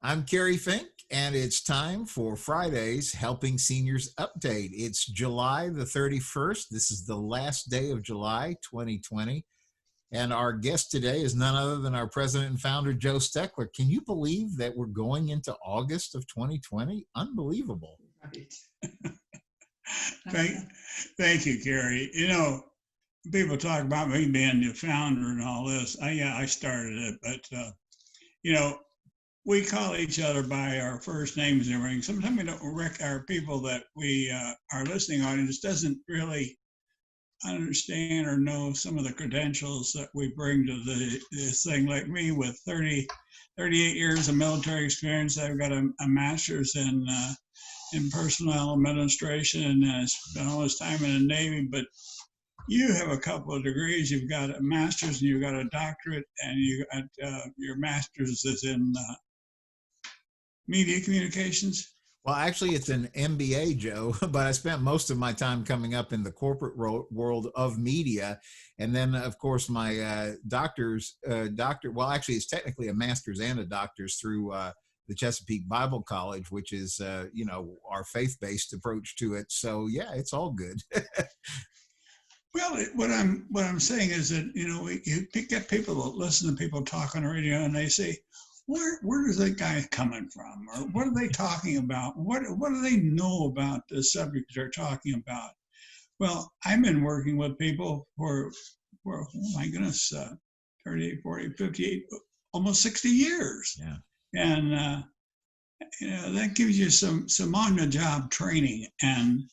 I'm Kerry Fink, and it's time for Friday's Helping Seniors Update. It's July the 31st. This is the last day of July 2020. And our guest today is none other than our president and founder, Joe Steckler. Can you believe that we're going into August of 2020? Unbelievable. Right. thank, thank you, Kerry. People talk about me being the founder and all this. I started it, but we call each other by our first names and everything. Sometimes we don't our people that we our listening audience doesn't really understand or know some of the credentials that we bring to this thing. Like me, with 38 years of military experience, I've got a master's in personnel administration, and I spent all this time in the Navy. But you have a couple of degrees. You've got a master's and you've got a doctorate, and you got your master's is in media communications. Well, actually, it's an MBA, Joe, but I spent most of my time coming up in the corporate world of media. And then, of course, my well, actually, it's technically a master's and a doctor's through the Chesapeake Bible College, which is, our faith-based approach to it. So, yeah, it's all good. Well, what I'm saying is that, you get people that listen to people talk on the radio, and they say, where is that guy coming from? Or what are they talking about? What do they know about the subject they're talking about? Well, I've been working with people for oh my goodness, 38, 40, 58, almost 60 years. Yeah. And, that gives you some on-the-job training. And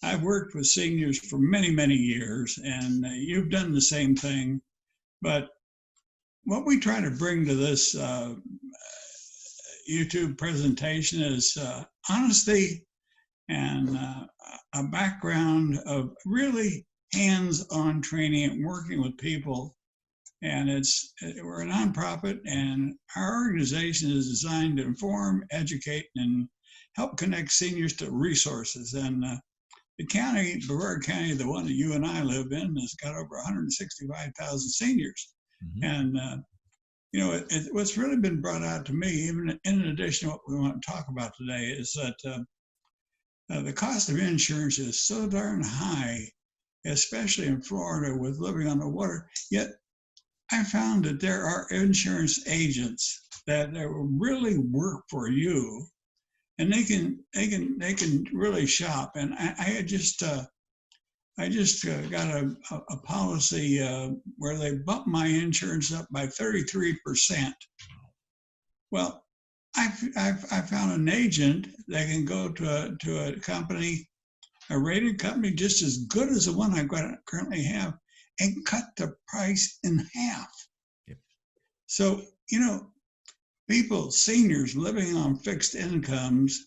I've worked with seniors for many, many years, and you've done the same thing. But what we try to bring to this YouTube presentation is honesty and a background of really hands-on training and working with people. And we're a nonprofit, and our organization is designed to inform, educate, and help connect seniors to resources. And the county, Brevard County, the one that you and I live in, has got over 165,000 seniors. Mm-hmm. And what's really been brought out to me, even in addition to what we want to talk about today, is that the cost of insurance is so darn high, especially in Florida with living on the water. Yet I found that there are insurance agents that really work for you, and they can really shop. And I just got a policy where they bumped my insurance up by 33%. Well, I found an agent that can go to a company, a rated company just as good as the one I currently have, and cut the price in half. Yep. So, people, seniors living on fixed incomes,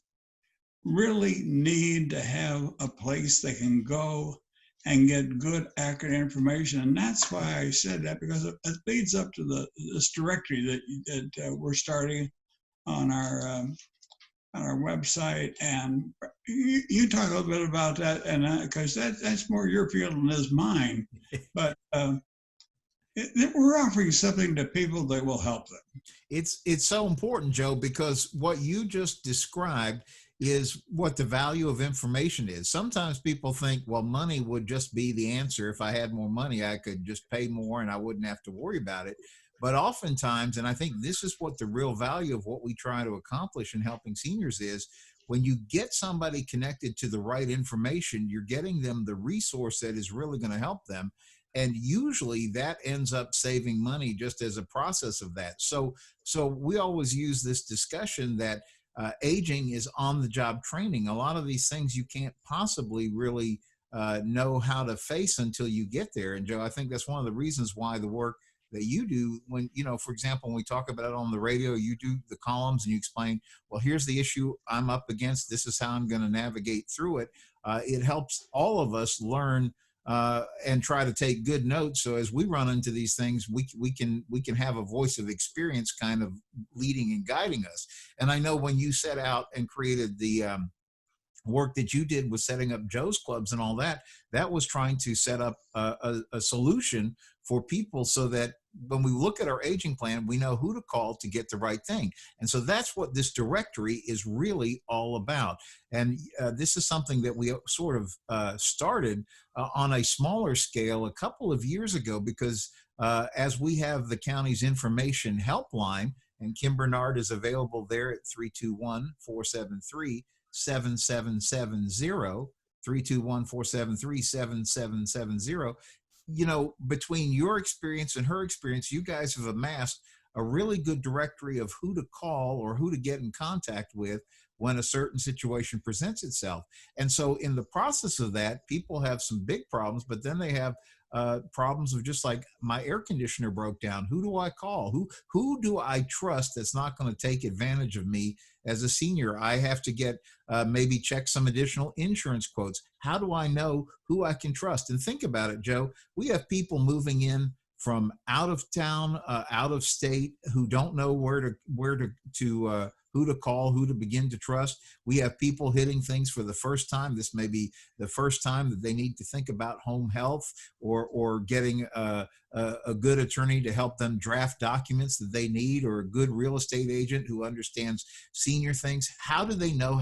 really need to have a place they can go and get good, accurate information. And that's why I said that, because it leads up to this directory that we're starting on our website. And you talk a little bit about that, and because that's more your field than is mine. But we're offering something to people that will help them. It's so important, Joe, because what you just described is what the value of information is. Sometimes people think, well, money would just be the answer. If I had more money, I could just pay more and I wouldn't have to worry about it. But oftentimes, and I think this is what the real value of what we try to accomplish in helping seniors is, when you get somebody connected to the right information, you're getting them the resource that is really going to help them. And usually that ends up saving money just as a process of that. So we always use this discussion that aging is on-the-job training. A lot of these things you can't possibly really know how to face until you get there. And Joe, I think that's one of the reasons why the work that you do, when, for example, when we talk about it on the radio, you do the columns and you explain, well, here's the issue I'm up against. This is how I'm going to navigate through it. It helps all of us learn and try to take good notes. So as we run into these things, we can have a voice of experience kind of leading and guiding us. And I know when you set out and created the work that you did with setting up Joe's Clubs and all that, that was trying to set up a solution for people so that when we look at our aging plan, we know who to call to get the right thing. And so that's what this directory is really all about. And this is something that we sort of started on a smaller scale a couple of years ago, because as we have the county's information helpline, and Kim Bernard is available there at 321-473-7770, 321-473-7770. You know, between your experience and her experience, you guys have amassed a really good directory of who to call or who to get in contact with when a certain situation presents itself. And so in the process of that, people have some big problems, but then they have problems of just like, my air conditioner broke down. Who do I call? Who do I trust that's not going to take advantage of me as a senior? I have to get maybe check some additional insurance quotes. How do I know who I can trust? And think about it, Joe. We have people moving in from out of town, out of state, who don't know who to call, who to begin to trust. We have people hitting things for the first time. This may be the first time that they need to think about home health, or getting a good attorney to help them draft documents that they need, or a good real estate agent who understands senior things. How do they know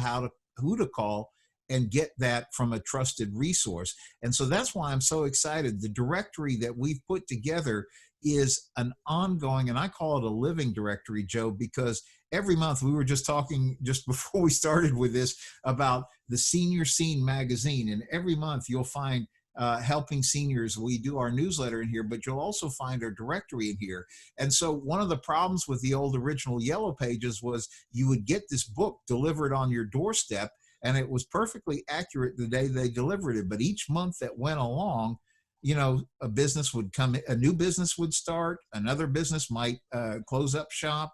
who to call and get that from a trusted resource? And so that's why I'm so excited. The directory that we've put together is an ongoing, and I call it a living directory, Joe, because every month, we were just talking just before we started with this about the Senior Scene magazine. And every month you'll find Helping Seniors. We do our newsletter in here, but you'll also find our directory in here. And so one of the problems with the old original Yellow Pages was you would get this book delivered on your doorstep, and it was perfectly accurate the day they delivered it. But each month that went along, you know, a business would come, a new business would start, another business might close up shop.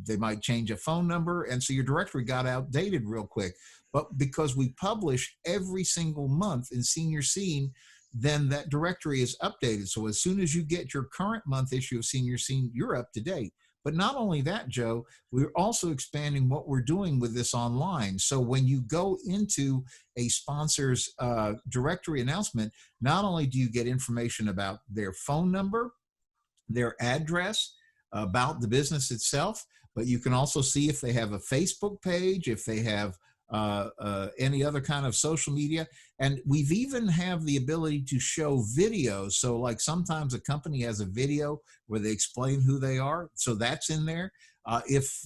They might change a phone number. And so your directory got outdated real quick. But because we publish every single month in Senior Scene, then that directory is updated. So as soon as you get your current month issue of Senior Scene, you're up to date. But not only that, Joe, we're also expanding what we're doing with this online. So when you go into a sponsor's directory announcement, not only do you get information about their phone number, their address, about the business itself, but you can also see if they have a Facebook page, if they have any other kind of social media. And we've even have the ability to show videos. So like sometimes a company has a video where they explain who they are. So that's in there. If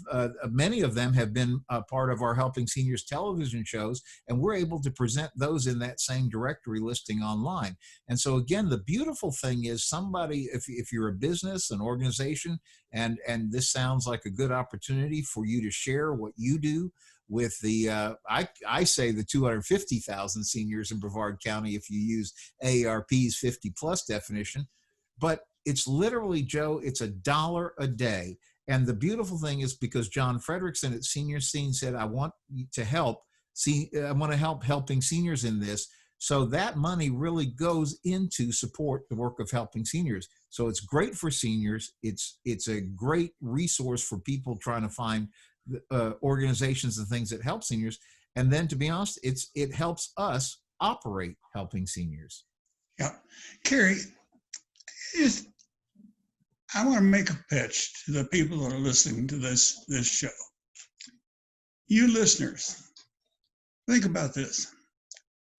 many of them have been a part of our Helping Seniors television shows, and we're able to present those in that same directory listing online. And so again, the beautiful thing is somebody, if you're a business, an organization, and this sounds like a good opportunity for you to share what you do with the, I say the 250,000 seniors in Brevard County, if you use AARP's 50 plus definition, but it's literally, Joe, it's $1 a day. And the beautiful thing is, because John Frederickson at Senior Scene said, I want to help Helping Seniors in this. So that money really goes into support the work of Helping Seniors. So it's great for seniors. It's a great resource for people trying to find organizations and things that help seniors. And then, to be honest, it helps us operate Helping Seniors. Yeah. Kerry, I want to make a pitch to the people that are listening to this show. You listeners, think about this.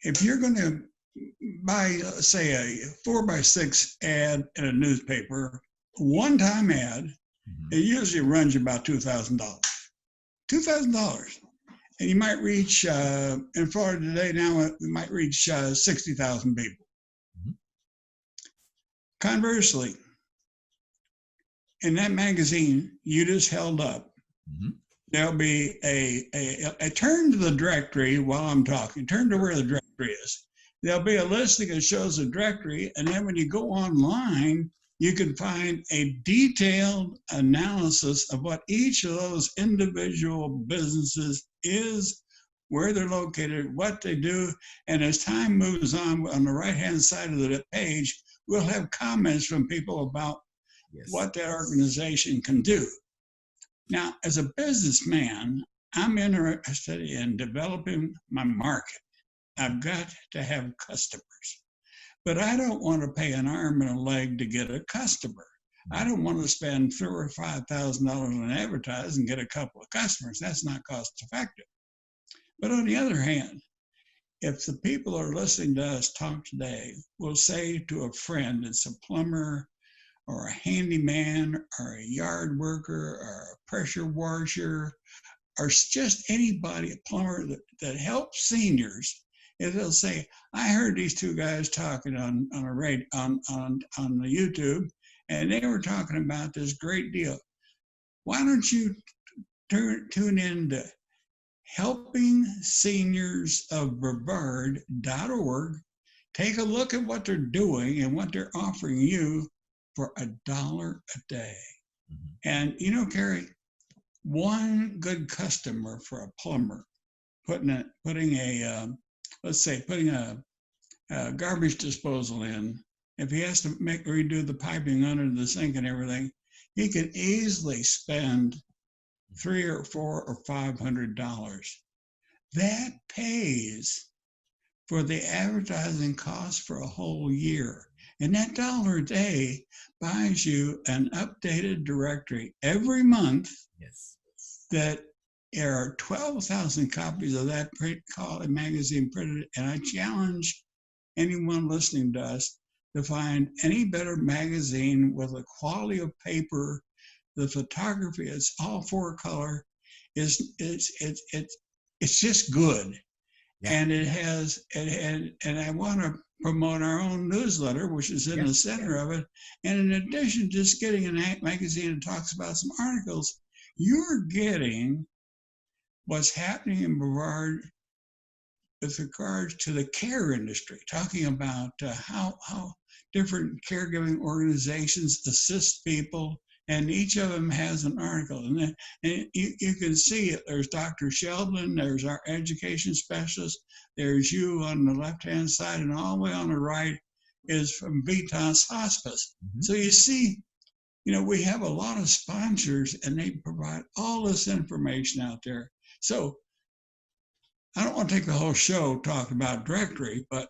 If you're going to buy, say, a 4x6 ad in a newspaper, a one-time ad, it usually runs you about $2,000. $2,000. And you might reach, in Florida today now, we might reach 60,000 people. Mm-hmm. Conversely, in that magazine you just held up, mm-hmm. There'll be a turn to the directory while I'm talking, turn to where the directory is. There'll be a listing that shows the directory, and then when you go online, you can find a detailed analysis of what each of those individual businesses is, where they're located, what they do. And as time moves on the right-hand side of the page, we'll have comments from people about what that organization can do. Now, as a businessman, I'm interested in developing my market. I've got to have customers, but I don't want to pay an arm and a leg to get a customer. I don't want to spend $3,000 or $5,000 on advertising and get a couple of customers. That's not cost effective. But on the other hand, if the people who are listening to us talk today will say to a friend, it's a plumber or a handyman or a yard worker or a pressure washer or just anybody, a plumber that helps seniors, if they'll say, I heard these two guys talking on the YouTube, and they were talking about this great deal. Why don't you tune in to Helping Seniors of Brevard.org. Take a look at what they're doing and what they're offering you for $1 a day. And you know, Kerry, one good customer for a plumber putting a garbage disposal in, if he has to redo the piping under the sink and everything, he can easily spend $300 or $400 or $500. That pays for the advertising cost for a whole year. And that $1 a day buys you an updated directory every month. Yes. That there are 12,000 copies of that magazine printed. And I challenge anyone listening to us to find any better magazine with the quality of paper. The photography, it's all 4-color, it's just good. Yeah. And it has, and I want to promote our own newsletter, which is in the center of it. And in addition, just getting a magazine that talks about some articles, you're getting what's happening in Brevard with regards to the care industry, talking about how different caregiving organizations assist people. And each of them has an article. And you can see it. There's Dr. Sheldon, there's our education specialist, there's you on the left-hand side, and all the way on the right is from Vitas Hospice. Mm-hmm. So you see, you know, we have a lot of sponsors, and they provide all this information out there. So I don't want to take the whole show talking about directory, but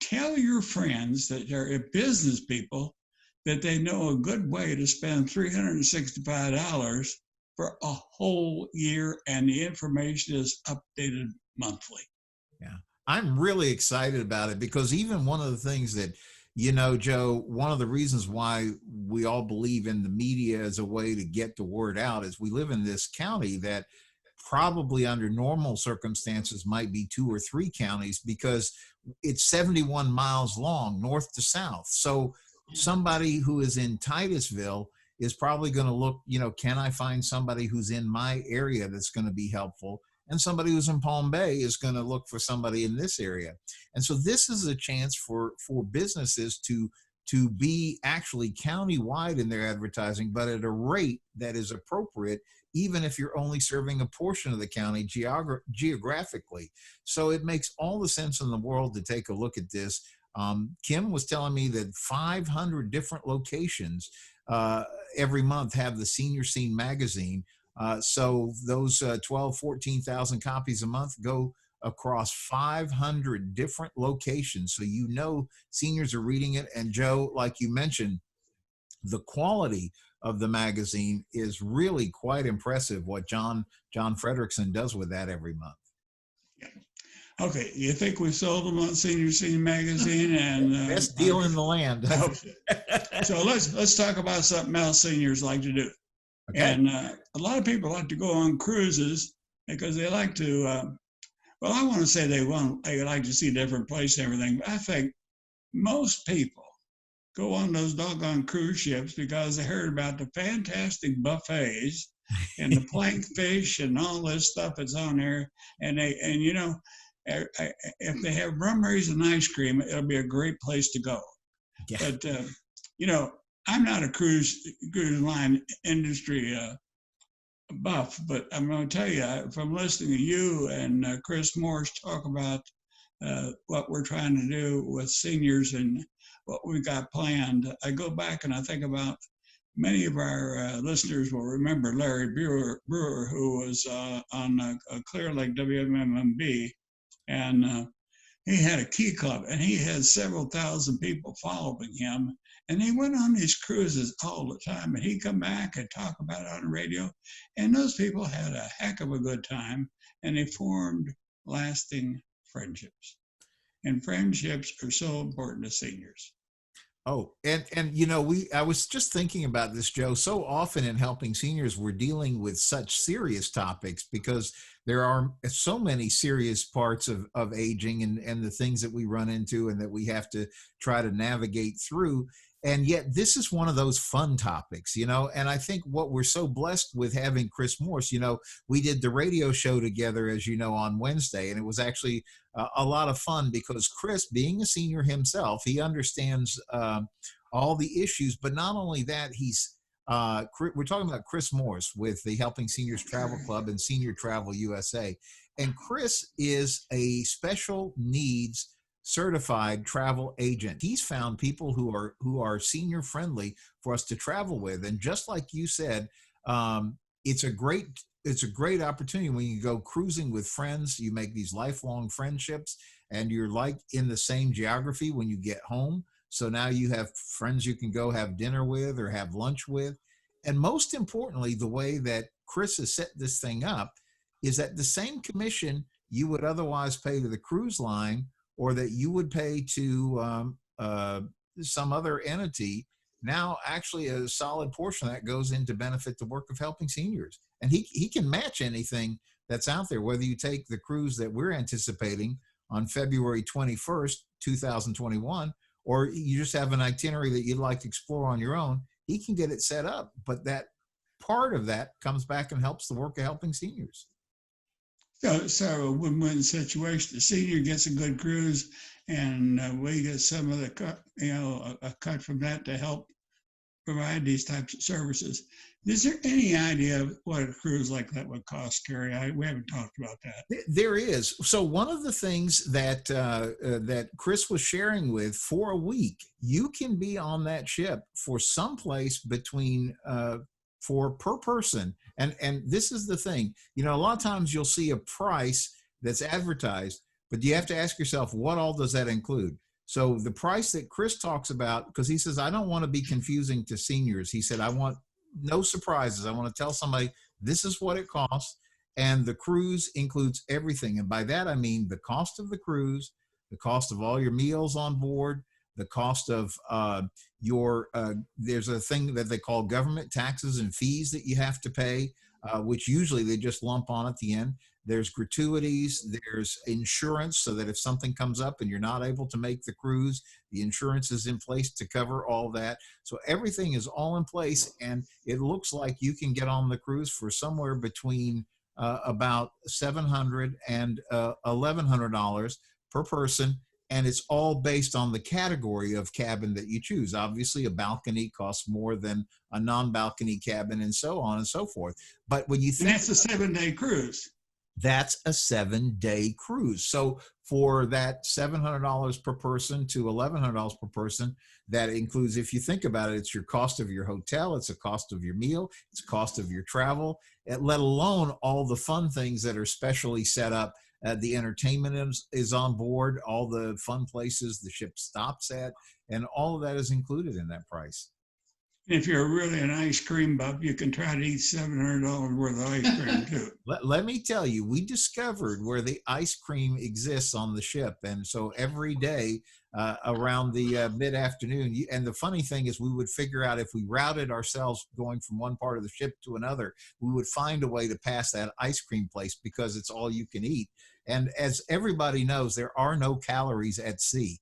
tell your friends that they're business people that they know a good way to spend $365 for a whole year, and the information is updated monthly. Yeah, I'm really excited about it, because even one of the things that, you know, Joe, one of the reasons why we all believe in the media as a way to get the word out is we live in this county that probably under normal circumstances might be 2 or 3 counties, because it's 71 miles long north to south. So somebody who is in Titusville is probably going to look, you know, can I find somebody who's in my area that's going to be helpful? And somebody who's in Palm Bay is going to look for somebody in this area. And so this is a chance for businesses to be actually county-wide in their advertising, but at a rate that is appropriate, even if you're only serving a portion of the county geographically. So it makes all the sense in the world to take a look at this. Kim was telling me that 500 different locations every month have the Senior Scene magazine. So those 14,000 copies a month go across 500 different locations. So, you know, seniors are reading it. And Joe, like you mentioned, the quality of the magazine is really quite impressive, what John Frederickson does with that every month. Okay, you think we sold them on Senior Scene magazine? And best deal in the land. So let's talk about something else seniors like to do. Okay. And a lot of people like to go on cruises because they like to. Well, I want to say they like to see different places and everything. But I think most people go on those doggone cruise ships because they heard about the fantastic buffets and the plank fish and all this stuff that's on there, and you know. If they have rummaries and ice cream, it'll be a great place to go. Yeah. But, you know, I'm not a cruise line industry buff, but I'm going to tell you, from listening to you and Chris Morris talk about what we're trying to do with seniors and what we've got planned, I go back and I think about many of our listeners will remember Larry Brewer, who was on Clear Lake WMMB. And he had a key club, and he had several thousand people following him. And they went on these cruises all the time, and he'd come back and talk about it on the radio. And those people had a heck of a good time, and they formed lasting friendships. And friendships are so important to seniors. Oh, and you know, I was just thinking about this, Joe. So often in helping seniors, we're dealing with such serious topics because there are so many serious parts of aging and the things that we run into and that we have to try to navigate through. And yet this is one of those fun topics, you know, and I think what we're so blessed with having Chris Morse, you know, we did the radio show together, as you know, on Wednesday, and it was actually a lot of fun because Chris, being a senior himself, he understands all the issues. But not only that, we're talking about Chris Morse with the Helping Seniors Travel Club and Senior Travel USA. And Chris is a special needs certified travel agent. He's found people who are senior friendly for us to travel with. And just like you said, it's a great opportunity when you go cruising with friends. You make these lifelong friendships, and you're like in the same geography when you get home. So now you have friends you can go have dinner with or have lunch with. And most importantly, the way that Chris has set this thing up is that the same commission you would otherwise pay to the cruise line or that you would pay to some other entity, now actually a solid portion of that goes in to benefit the work of helping seniors. And he can match anything that's out there, whether you take the cruise that we're anticipating on February 21st, 2021, or you just have an itinerary that you'd like to explore on your own. He can get it set up, but that part of that comes back and helps the work of helping seniors. So a win-win situation. The senior gets a good cruise, and we get some of the cut, a cut from that to help provide these types of services. Is there any idea of what a cruise like that would cost, Kerry? We haven't talked about that. There is. So one of the things that that Chris was sharing with, for a week, you can be on that ship for someplace between for per person. And this is the thing, you know, a lot of times you'll see a price that's advertised, but you have to ask yourself, what all does that include? So the price that Chris talks about, because he says, I don't want to be confusing to seniors. He said, I want no surprises. I want to tell somebody this is what it costs. And the cruise includes everything. And by that, I mean the cost of the cruise, the cost of all your meals on board, the cost of there's a thing that they call government taxes and fees that you have to pay, which usually they just lump on at the end. There's gratuities, there's insurance, so that if something comes up and you're not able to make the cruise, the insurance is in place to cover all that. So everything is all in place, and it looks like you can get on the cruise for somewhere between about $700 and $1,100 per person. And it's all based on the category of cabin that you choose. Obviously, a balcony costs more than a non-balcony cabin, and so on and so forth. But when you think that's a 7-day cruise. That's a 7-day cruise. So for that $700 per person to $1,100 per person, that includes, if you think about it, it's your cost of your hotel, it's a cost of your meal, it's a cost of your travel, let alone all the fun things that are specially set up. The entertainment is on board, all the fun places the ship stops at, and all of that is included in that price. If you're really an ice cream buff, you can try to eat $700 worth of ice cream too. Let me tell you, we discovered where the ice cream exists on the ship. And so every day around the mid-afternoon, and the funny thing is we would figure out, if we routed ourselves going from one part of the ship to another, we would find a way to pass that ice cream place because it's all you can eat. And as everybody knows, there are no calories at sea.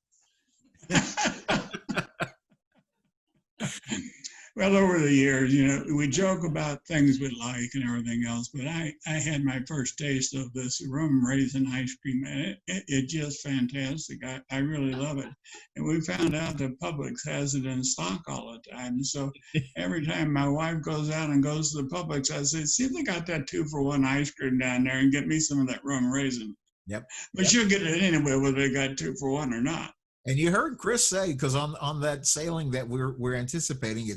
Well, over the years, you know, we joke about things we like and everything else, but I had my first taste of this rum raisin ice cream, and it's just fantastic. I really love it. And we found out that Publix has it in stock all the time. So every time my wife goes out and goes to the Publix, I say, see if they got that 2-for-1 ice cream down there and get me some of that rum raisin. Yep. But she'll get it anyway, whether they got 2-for-1 or not. And you heard Chris say, because on that sailing that we're anticipating,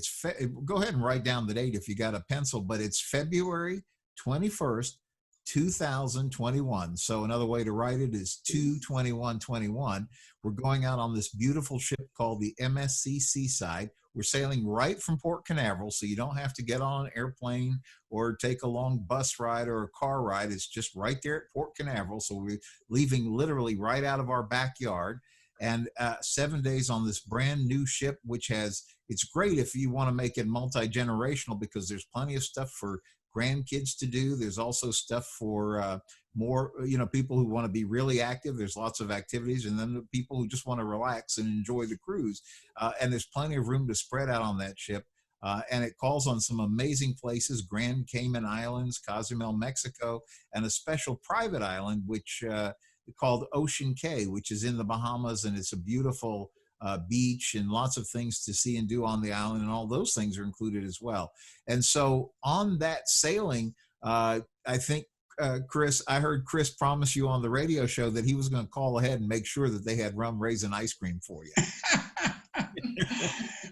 go ahead and write down the date if you got a pencil, but it's February 21st 2021. So another way to write it is 2/21/21. We're going out on this beautiful ship called the MSC Seaside. We're sailing right from Port Canaveral, so you don't have to get on an airplane or take a long bus ride or a car ride. It's just right there at Port Canaveral. So we're leaving literally right out of our backyard, and 7 days on this brand new ship, which has, it's great if you want to make it multi-generational because there's plenty of stuff for grandkids to do. There's also stuff for more, people who want to be really active. There's lots of activities, and then the people who just want to relax and enjoy the cruise. And there's plenty of room to spread out on that ship. And it calls on some amazing places: Grand Cayman Islands, Cozumel, Mexico, and a special private island, which called Ocean Cay, which is in the Bahamas, and it's a beautiful beach and lots of things to see and do on the island, and all those things are included as well. And so on that sailing, I think, Chris, I heard Chris promise you on the radio show that he was going to call ahead and make sure that they had rum raisin ice cream for you.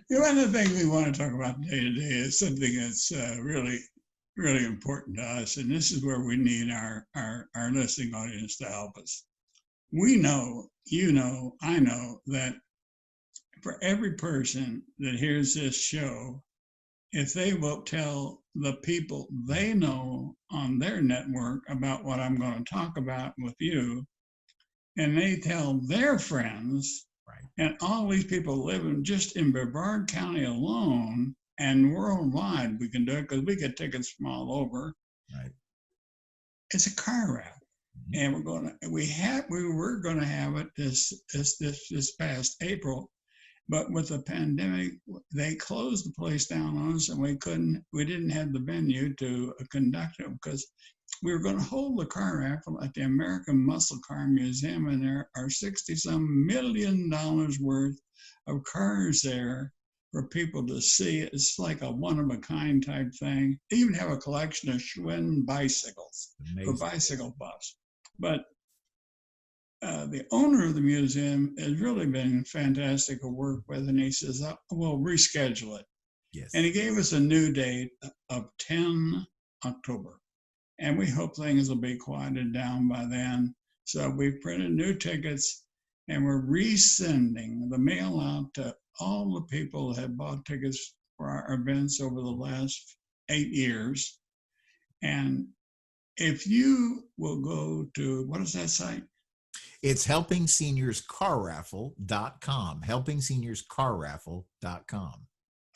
One of the things we want to talk about day to day is something that's really, really important to us, and this is where we need our listening audience to help us. We know, I know that for every person that hears this show, if they will tell the people they know on their network about what I'm going to talk about with you, and they tell their friends, right, and all these people living just in Brevard County alone and worldwide, we can do it because we get tickets from all over. right. It's a car raffle. And we were going to have it this past April, but with the pandemic, they closed the place down on us, and we didn't have the venue to conduct it because we were going to hold the car raffle at the American Muscle Car Museum, and there are $60-some million worth of cars there for people to see. It's like a one-of-a-kind type thing. They even have a collection of Schwinn bicycles. Amazing. For bicycle buffs. But the owner of the museum has really been fantastic to work with, and he says, we'll reschedule it. Yes. And he gave us a new date of 10 October. And we hope things will be quieted down by then. So we printed new tickets, and we're resending the mail out to all the people that have bought tickets for our events over the last 8 years. And if you will go to, what is that site? It's HelpingSeniorsCarRaffle.com. HelpingSeniorsCarRaffle.com.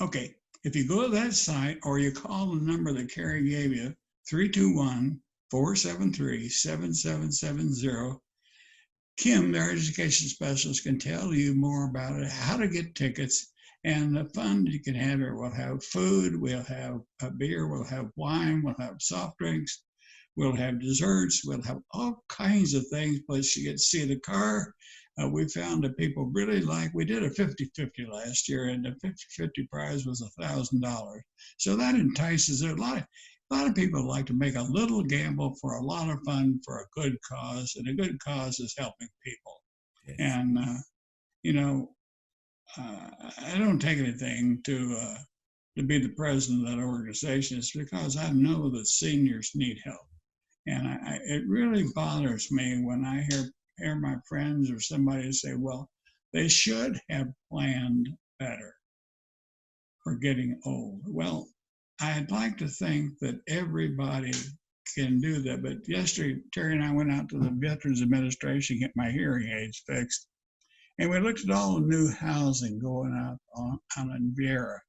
Okay. If you go to that site, or you call the number that Kerry gave you, 321-473-7770, Kim, their education specialist, can tell you more about it, how to get tickets, and the fun you can have it. We'll have food, we'll have a beer, we'll have wine, we'll have soft drinks, we'll have desserts, we'll have all kinds of things. Plus, you get to see the car. We found that people really like, we did a 50-50 last year, and the 50-50 prize was $1,000. So that entices a lot of people like to make a little gamble for a lot of fun for a good cause, and a good cause is helping people. Yes. And, I don't take anything to be the president of that organization. It's because I know that seniors need help. And it really bothers me when I hear my friends or somebody say, well, they should have planned better for getting old. Well, I'd like to think that everybody can do that. But yesterday, Terry and I went out to the Veterans Administration to get my hearing aids fixed. And we looked at all the new housing going up on Viera.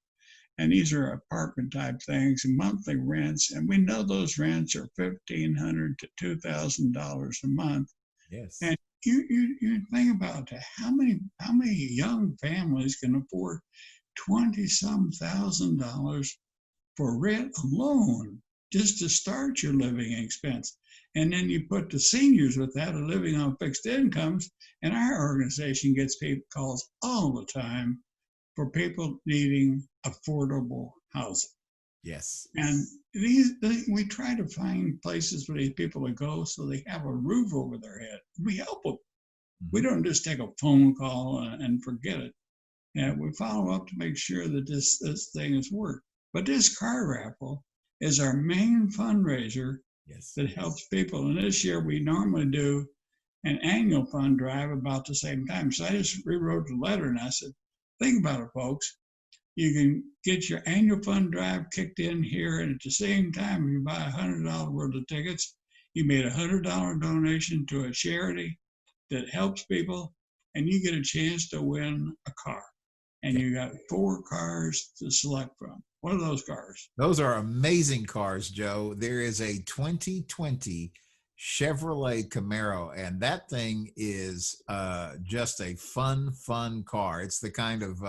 And these are apartment type things, and monthly rents. And we know those rents are $1,500 to $2,000 a month. Yes. And you think about that. How many young families can afford $20-some thousand for rent alone just to start your living expense? And then you put the seniors with that are living on fixed incomes, and our organization gets calls all the time for people needing affordable housing. Yes. And we try to find places for these people to go so they have a roof over their head. We help them. Mm-hmm. We don't just take a phone call and forget it. And we follow up to make sure that this thing has worked. But this car raffle is our main fundraiser Yes. that helps people. And this year we normally do an annual fund drive about the same time. So I just rewrote the letter and I said, think about it, folks. You can get your annual fund drive kicked in here, and at the same time, if you buy $100 worth of tickets, you made a $100 donation to a charity that helps people, and you get a chance to win a car. And you got 4 cars to select from. What are those cars? Those are amazing cars, Joe. There is a 2020 Chevrolet Camaro, and that thing is just a fun car. It's the kind of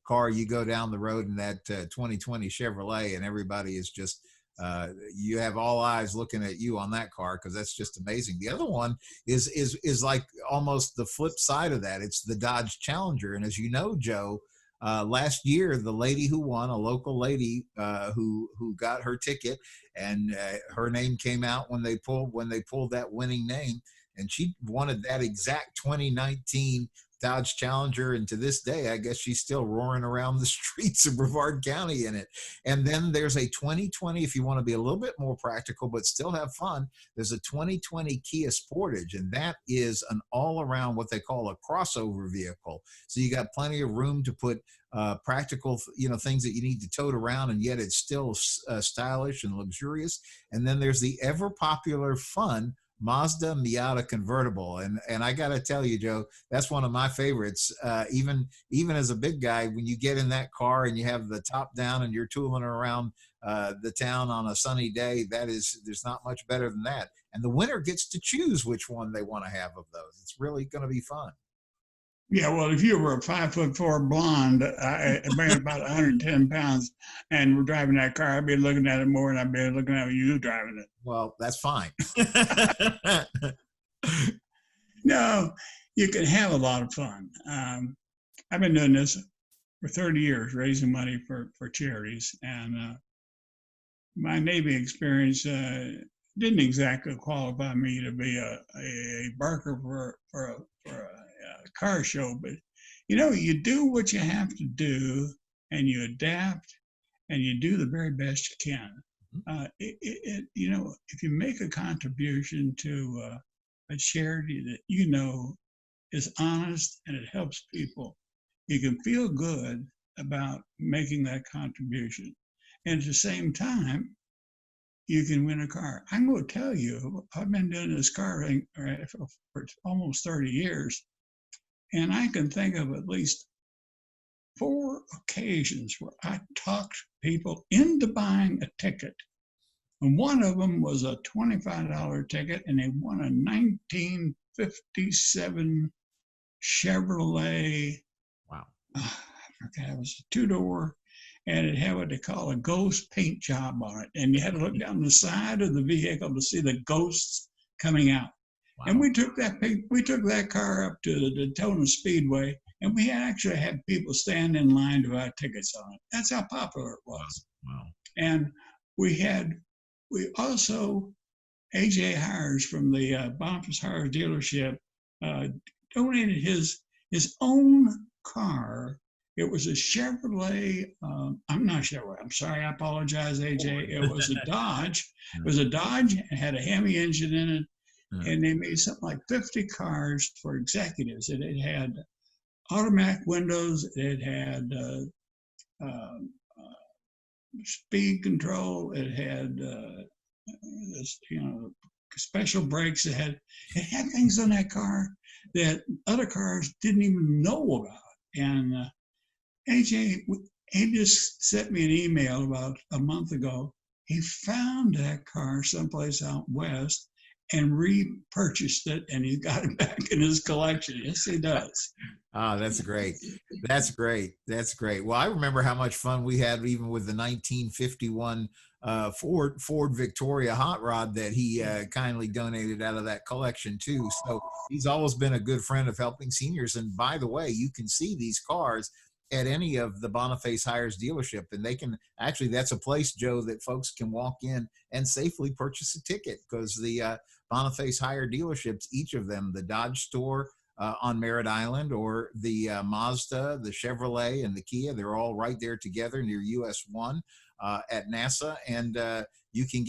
car you go down the road in that 2020 Chevrolet, and everybody is just you have all eyes looking at you on that car because that's just amazing. The other one is like almost the flip side of that. It's the Dodge Challenger, and as you know, Joe, last year, the lady who won, a local lady who got her ticket, and her name came out when they pulled that winning name, and she wanted that exact 2019 Dodge Challenger, and to this day, I guess she's still roaring around the streets of Brevard County in it. And then there's a 2020, if you want to be a little bit more practical but still have fun, there's a 2020 Kia Sportage, and that is an all-around what they call a crossover vehicle. So you got plenty of room to put practical, things that you need to tote around, and yet it's still stylish and luxurious. And then there's the ever popular fun Mazda Miata convertible, and I gotta tell you, Joe, that's one of my favorites. Even as a big guy, when you get in that car and you have the top down and you're tooling around the town on a sunny day, there's not much better than that. And the winner gets to choose which one they want to have of those. It's really going to be fun. Yeah, well, if you were a 5'4" blonde, I weigh about 110 pounds, and we're driving that car, I'd be looking at it more than I'd be looking at you driving it. Well, that's fine. No, you can have a lot of fun. I've been doing this for 30 years, raising money for charities, and my Navy experience didn't exactly qualify me to be a barker for a car show, but you do what you have to do, and you adapt, and you do the very best you can. If you make a contribution to a charity that is honest and it helps people, you can feel good about making that contribution, and at the same time, you can win a car. I'm going to tell you, I've been doing this car thing for almost 30 years. And I can think of at least 4 occasions where I talked people into buying a ticket. And one of them was a $25 ticket, and they won a 1957 Chevrolet. Wow. I forgot, it was a 2-door, and it had what they call a ghost paint job on it. And you had to look down the side of the vehicle to see the ghosts coming out. Wow. And we took that car up to the Daytona Speedway, and we actually had people stand in line to buy tickets on it. That's how popular it was. Wow. And we also, AJ Hires from the Boniface Hires dealership donated his own car. It was a Chevrolet. I'm not Chevrolet. I'm sorry. I apologize, AJ. It was a Dodge. It was a Dodge. It had a Hemi engine in it. And they made something like 50 cars for executives. And it had automatic windows. It had speed control. It had special brakes. It had things on that car that other cars didn't even know about. And AJ, he just sent me an email about a month ago. He found that car someplace out west and repurchased it, and he's got it back in his collection. Yes, he does. Oh, that's great. That's great. That's great. Well, I remember how much fun we had even with the 1951 Ford Victoria hot rod that he kindly donated out of that collection too. So he's always been a good friend of Helping Seniors. And by the way, you can see these cars at any of the Boniface Hires dealership, and they can actually, that's a place, Joe, that folks can walk in and safely purchase a ticket, because the Boniface Hire dealerships, each of them, the Dodge store on Merritt Island, or the Mazda, the Chevrolet, and the Kia, they're all right there together near US 1 at NASA. And you can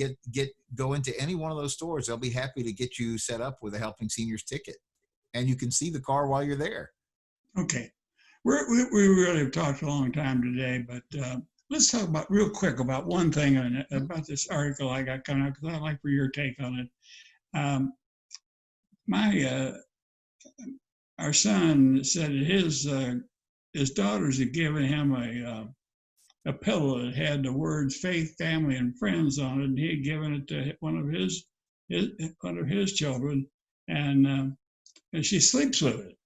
go into any one of those stores. They'll be happy to get you set up with a Helping Seniors ticket, and you can see the car while you're there. Okay. We really have talked a long time today, but let's talk about real quick about one thing about this article I got coming up, because I'd like for your take on it. Our son said that his daughters had given him a pillow that had the words faith, family, and friends on it, and he had given it to one of his children, and she sleeps with it.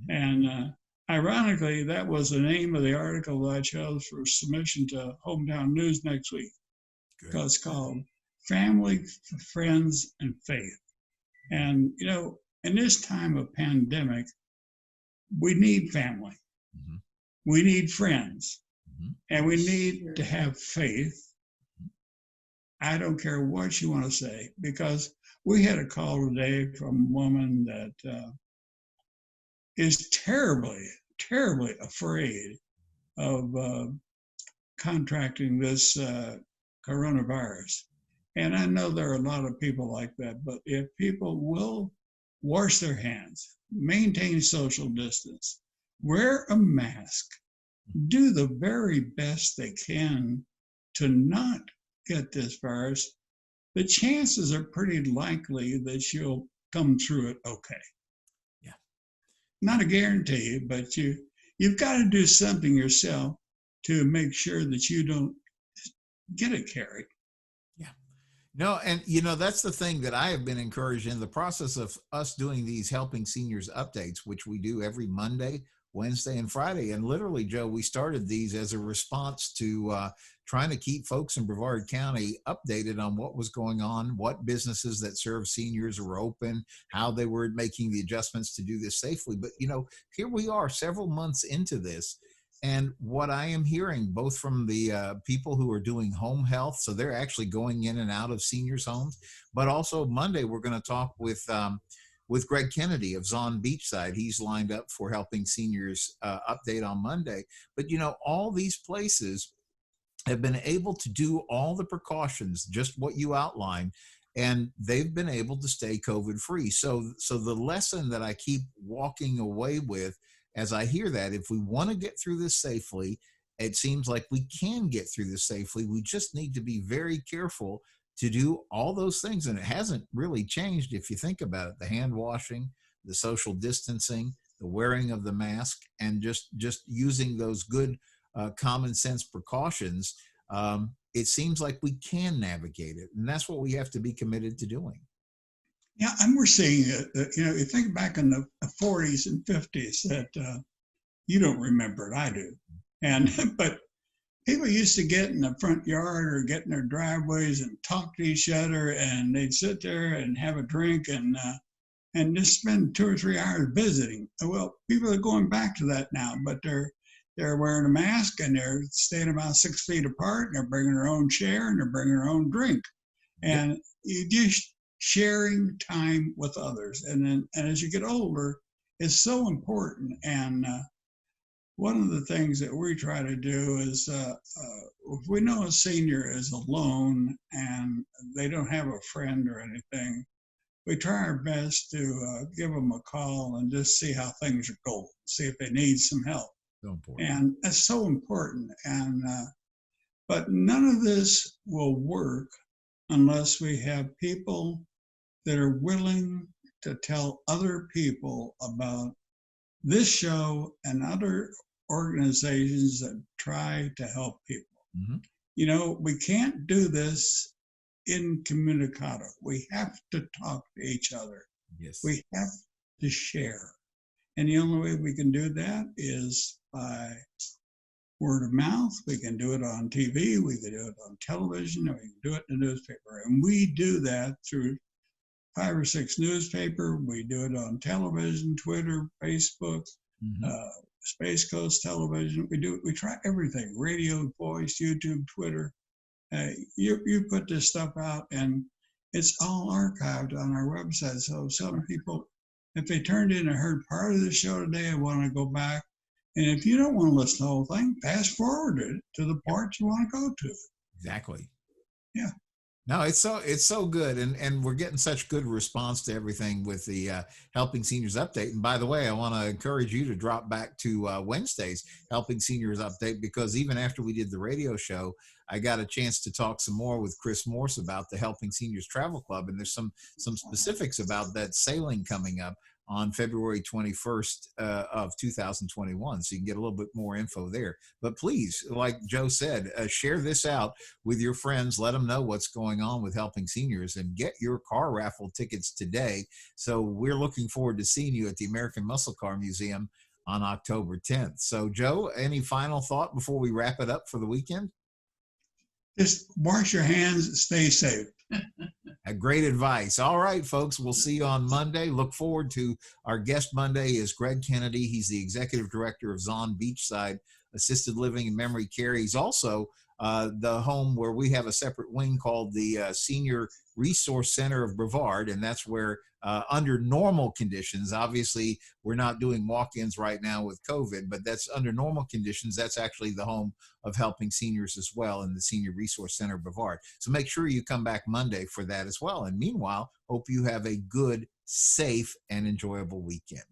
And ironically, that was the name of the article that I chose for submission to Hometown News next week. Good. Because it's called Family, Friends, and Faith. And, you know, in this time of pandemic, we need family. Mm-hmm. We need friends. Mm-hmm. And we need to have faith. I don't care what you want to say, because we had a call today from a woman that is terribly, terribly afraid of contracting this coronavirus. And I know there are a lot of people like that, but if people will wash their hands, maintain social distance, wear a mask, do the very best they can to not get this virus, the chances are pretty likely that you'll come through it okay. Yeah. Not a guarantee, but you've got to do something yourself to make sure that you don't get it, Kerry. Yeah. No, and you know, that's the thing that I have been encouraged in the process of us doing these Helping Seniors updates, which we do every Monday, Wednesday, and Friday. And literally, Joe, we started these as a response to trying to keep folks in Brevard County updated on what was going on, what businesses that serve seniors were open, how they were making the adjustments to do this safely. But, you know, here we are several months into this. And what I am hearing, both from the people who are doing home health, so they're actually going in and out of seniors' homes, but also Monday, we're going to talk with Greg Kennedy of Zon Beachside. He's lined up for Helping Seniors update on Monday. But, you know, all these places have been able to do all the precautions, just what you outlined, and they've been able to stay COVID free. So the lesson that I keep walking away with as I hear that, if we want to get through this safely, it seems like we can get through this safely. We just need to be very careful to do all those things. And it hasn't really changed if you think about it. The hand washing, the social distancing, the wearing of the mask, and just using those good common sense precautions. It seems like we can navigate it. And that's what we have to be committed to doing. Yeah, and we're seeing it. You know, you think back in the 40s and 50s that you don't remember it, I do. And but people used to get in the front yard or get in their driveways and talk to each other, and they'd sit there and have a drink and just spend 2 or 3 hours visiting. Well, people are going back to that now, but they're wearing a mask and they're staying about 6 feet apart, and they're bringing their own chair and they're bringing their own drink, and you just sharing time with others. And as you get older, it's so important. And one of the things that we try to do is if we know a senior is alone and they don't have a friend or anything, we try our best to give them a call and just see how things are going, see if they need some help. So important. And that's so important. And but none of this will work unless we have people that are willing to tell other people about this show and other organizations that try to help people. Mm-hmm. You know, we can't do this incommunicado. We have to talk to each other. Yes. We have to share. And the only way we can do that is by word of mouth. We can do it on TV, we can do it on television, or we can do it in the newspaper. And we do that through 5 or 6 newspaper. We do it on television, Twitter, Facebook, Space Coast Television. We try everything: radio, voice, YouTube, Twitter. You put this stuff out, and it's all archived on our website. So some people, if they turned in and heard part of the show today, and want to go back. And if you don't want to listen to the whole thing, fast forward it to the part you want to go to. Exactly. Yeah. No, it's so good, and we're getting such good response to everything with the Helping Seniors update. And by the way, I want to encourage you to drop back to Wednesday's Helping Seniors update, because even after we did the radio show, I got a chance to talk some more with Chris Morse about the Helping Seniors Travel Club, and there's some specifics about that sailing coming up on February 21st of 2021. So you can get a little bit more info there. But please, like Joe said, share this out with your friends. Let them know what's going on with Helping Seniors, and get your car raffle tickets today. So we're looking forward to seeing you at the American Muscle Car Museum on October 10th. So, Joe, any final thought before we wrap it up for the weekend? Just wash your hands, stay safe. Great advice. All right, folks, we'll see you on Monday. Look forward to our guest Monday is Greg Kennedy. He's the executive director of Zon Beachside Assisted Living in Memory Care. He's also the home where we have a separate wing called the Senior Resource Center of Brevard, and that's where under normal conditions, obviously we're not doing walk-ins right now with COVID, but that's under normal conditions. That's actually the home of Helping Seniors as well, in the Senior Resource Center of Brevard. So make sure you come back Monday for that as well. And meanwhile, hope you have a good, safe, and enjoyable weekend.